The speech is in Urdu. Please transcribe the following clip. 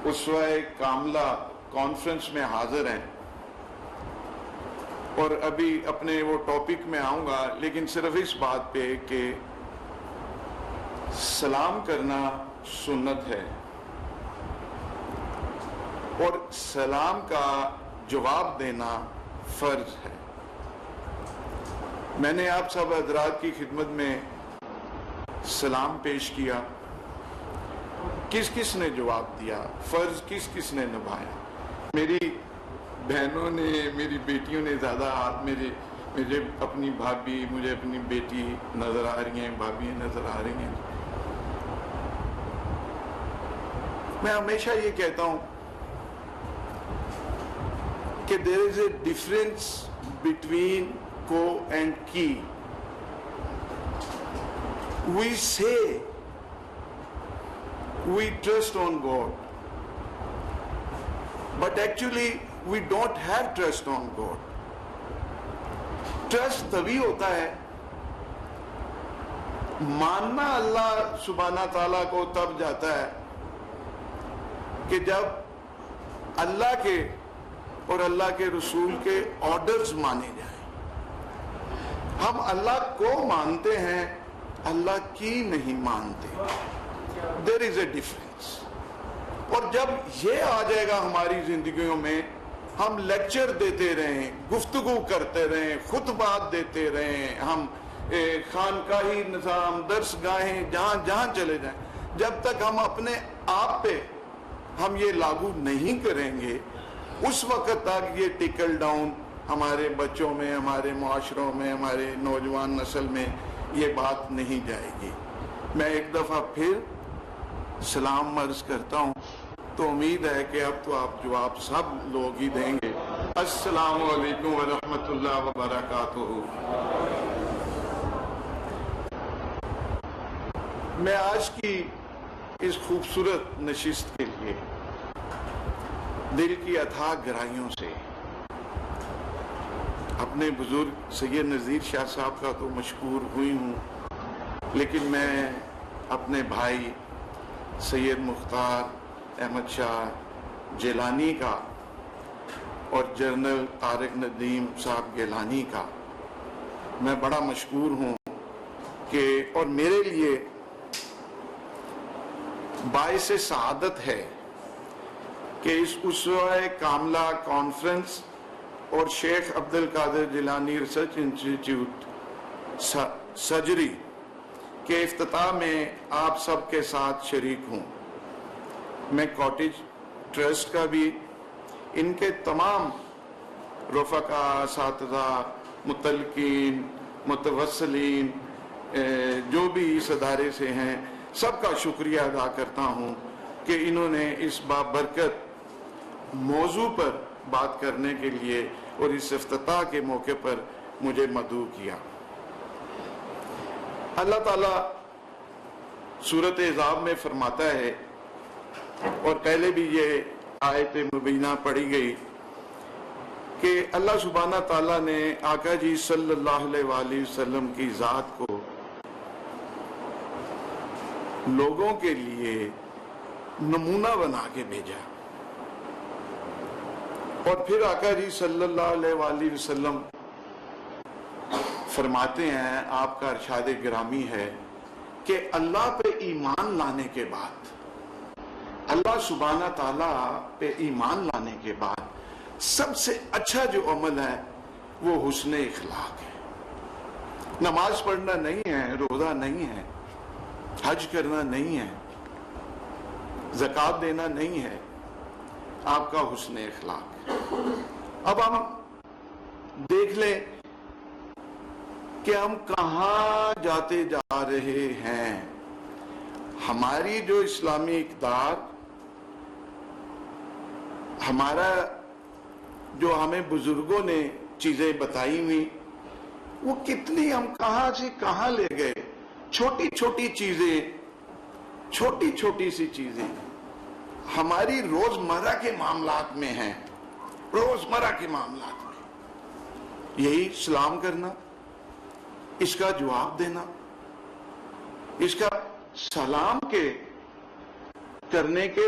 اسوہ کاملہ کانفرنس میں حاضر ہیں، اور ابھی اپنے وہ ٹاپک میں آؤں گا، لیکن صرف اس بات پہ کہ سلام کرنا سنت ہے اور سلام کا جواب دینا فرض ہے۔ میں نے آپ سب حضرات کی خدمت میں سلام پیش کیا، کس کس نے جواب دیا، فرض کس کس نے نبھایا؟ میری بہنوں نے، میری بیٹیوں نے زیادہ ہاتھ، مجھے اپنی بھابھی، مجھے اپنی بیٹی نظر آ رہی ہیں، بھابھی نظر آ رہی ہیں۔ میں ہمیشہ یہ کہتا ہوں کہ there is a difference between کو and کی۔ We say we trust on God, but actually we don't have trust on God. Trust تبھی ہوتا ہے، ماننا اللہ سبحانہ تعالیٰ کو تب جاتا ہے کہ جب اللہ کے اور اللہ کے رسول کے آرڈرز مانے جائیں۔ ہم اللہ کو مانتے ہیں، اللہ کی نہیں مانتے۔ There is a difference۔ اور جب یہ آ جائے گا ہماری زندگیوں میں، ہم لیکچر دیتے رہیں، گفتگو کرتے رہیں، خطبات دیتے رہیں، ہم خانقاہی نظام، درس گاہیں، جہاں جہاں چلے جائیں، جب تک ہم اپنے آپ پہ ہم یہ لاگو نہیں کریں گے، اس وقت تک یہ ٹکل ڈاؤن ہمارے بچوں میں، ہمارے معاشروں میں، ہمارے نوجوان نسل میں یہ بات نہیں جائے گی۔ میں ایک دفعہ پھر سلام عرض کرتا ہوں، تو امید ہے کہ اب تو آپ جواب سب لوگ ہی دیں گے۔ السلام علیکم ورحمۃ اللہ وبرکاتہ۔ میں آج کی اس خوبصورت نشست کے لیے دل کی اتھاہ گہرائیوں سے اپنے بزرگ سید نذیر شاہ صاحب کا تو مشکور ہوئی ہوں، لیکن میں اپنے بھائی سید مختار احمد شاہ جیلانی کا اور جنرل طارق ندیم صاحب گیلانی کا میں بڑا مشکور ہوں کہ، اور میرے لیے باعث سعادت ہے کہ اس اسوہ کاملہ کانفرنس اور شیخ عبد القادر جیلانی ریسرچ انسٹیٹیوٹ سرجری کے افتتاح میں آپ سب کے ساتھ شریک ہوں۔ میں کاٹیج ٹرسٹ کا بھی، ان کے تمام رفقا، اساتذہ، متعلقین، متوسلین جو بھی اس ادارے سے ہیں، سب کا شکریہ ادا کرتا ہوں کہ انہوں نے اس بابرکت موضوع پر بات کرنے کے لیے اور اس افتتاح کے موقع پر مجھے مدعو کیا۔ اللہ تعالیٰ سورۃ احزاب میں فرماتا ہے، اور پہلے بھی یہ آیت مبینہ پڑھی گئی، کہ اللہ سبحانہ تعالیٰ نے آقا جی صلی اللہ علیہ وآلہ وسلم کی ذات کو لوگوں کے لیے نمونہ بنا کے بھیجا، اور پھر آقا جی صلی اللہ علیہ وآلہ وسلم فرماتے ہیں، آپ کا ارشاد گرامی ہے کہ اللہ پہ ایمان لانے کے بعد، اللہ سبحانہ تعالیٰ پہ ایمان لانے کے بعد سب سے اچھا جو عمل ہے وہ حسن اخلاق ہے۔ نماز پڑھنا نہیں ہے، روزہ نہیں ہے، حج کرنا نہیں ہے، زکوٰۃ دینا نہیں ہے، آپ کا حسن اخلاق ہے۔ اب ہم دیکھ لیں کہ ہم کہاں جاتے جا رہے ہیں۔ ہماری جو اسلامی اقدار، ہمارا جو ہمیں بزرگوں نے چیزیں بتائی ہوئی، وہ کتنی ہم کہاں سے کہاں لے گئے۔ چھوٹی چھوٹی چیزیں، چھوٹی چھوٹی سی چیزیں ہماری روزمرہ کے معاملات میں ہیں، روزمرہ کے معاملات میں یہی سلام کرنا، اس کا جواب دینا، اس کا سلام کے کرنے کے